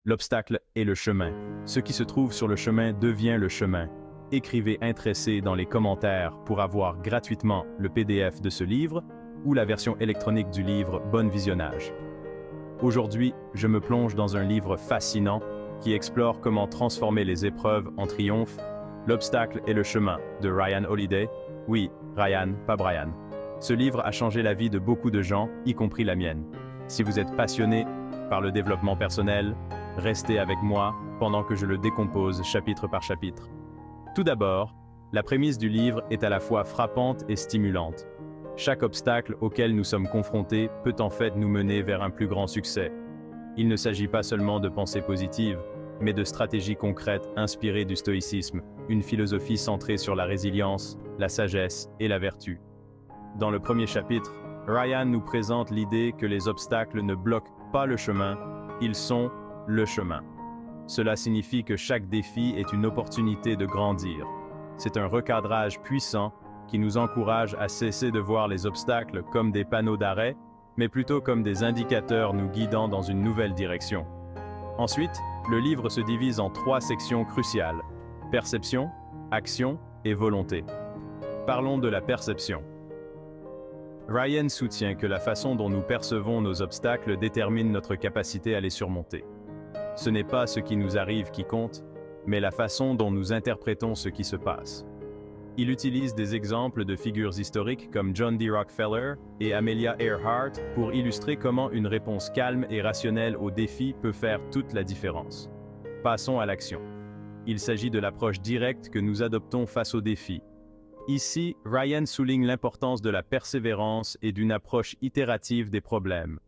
L'obstacle est le chemin. Ce qui se trouve sur le chemin devient le chemin. Écrivez intéressé dans les commentaires pour avoir gratuitement le PDF de ce livre ou la version électronique du livre. Bon visionnage. Aujourd'hui, je me plonge dans un livre fascinant qui explore comment transformer les épreuves en triomphe. L'obstacle est le chemin de Ryan Holiday. Oui, Ryan, pas Brian. Ce livre a changé la vie de beaucoup de gens, y compris la mienne. Si vous êtes passionné par le développement personnel, restez avec moi pendant que je le décompose chapitre par chapitre. Tout d'abord, la prémisse du livre est à la fois frappante et stimulante. Chaque obstacle auquel nous sommes confrontés peut en fait nous mener vers un plus grand succès. Il ne s'agit pas seulement de pensées positives, mais de stratégies concrètes inspirées du stoïcisme, une philosophie centrée sur la résilience, la sagesse et la vertu. Dans le premier chapitre, Ryan nous présente l'idée que les obstacles ne bloquent pas le chemin, ils sont le chemin. Cela signifie que chaque défi est une opportunité de grandir. C'est un recadrage puissant qui nous encourage à cesser de voir les obstacles comme des panneaux d'arrêt, mais plutôt comme des indicateurs nous guidant dans une nouvelle direction. Ensuite, le livre se divise en 3 sections cruciales: perception, action et volonté. Parlons de la perception. Ryan soutient que la façon dont nous percevons nos obstacles détermine notre capacité à les surmonter. Ce n'est pas ce qui nous arrive qui compte, mais la façon dont nous interprétons ce qui se passe. Il utilise des exemples de figures historiques comme John D. Rockefeller et Amelia Earhart pour illustrer comment une réponse calme et rationnelle aux défis peut faire toute la différence. Passons à l'action. Il s'agit de l'approche directe que nous adoptons face aux défis. Ici, Ryan souligne l'importance de la persévérance et d'une approche itérative des problèmes.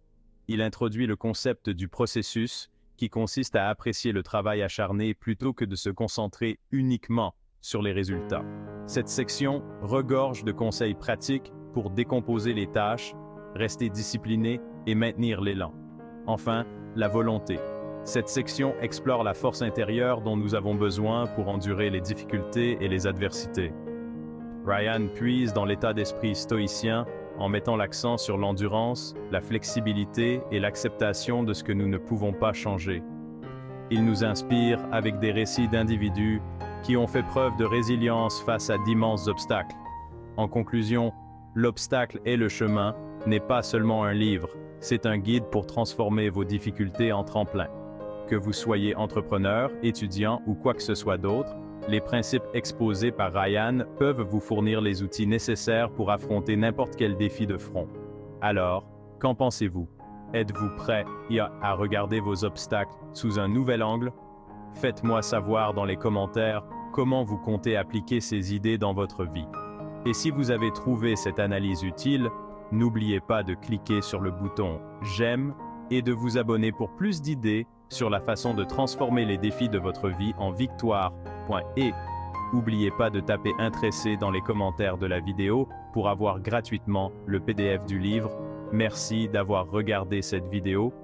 Il introduit le concept du processus, qui consiste à apprécier le travail acharné plutôt que de se concentrer uniquement sur les résultats. Cette section regorge de conseils pratiques pour décomposer les tâches, rester discipliné et maintenir l'élan. Enfin, la volonté. Cette section explore la force intérieure dont nous avons besoin pour endurer les difficultés et les adversités. Ryan puise dans l'état d'esprit stoïcien en mettant l'accent sur l'endurance, la flexibilité et l'acceptation de ce que nous ne pouvons pas changer. Il nous inspire avec des récits d'individus qui ont fait preuve de résilience face à d'immenses obstacles. En conclusion, L'obstacle est le chemin n'est pas seulement un livre, c'est un guide pour transformer vos difficultés en tremplin. Que vous soyez entrepreneur, étudiant ou quoi que ce soit d'autre, les principes exposés par Ryan peuvent vous fournir les outils nécessaires pour affronter n'importe quel défi de front. Alors, qu'en pensez-vous? Êtes-vous prêt à regarder vos obstacles sous un nouvel angle? Faites-moi savoir dans les commentaires comment vous comptez appliquer ces idées dans votre vie. Et si vous avez trouvé cette analyse utile, n'oubliez pas de cliquer sur le bouton « J'aime » et de vous abonner pour plus d'idées sur la façon de transformer les défis de votre vie en victoire. Et n'oubliez pas de taper « Intéressé » dans les commentaires de la vidéo pour avoir gratuitement le PDF du livre. Merci d'avoir regardé cette vidéo.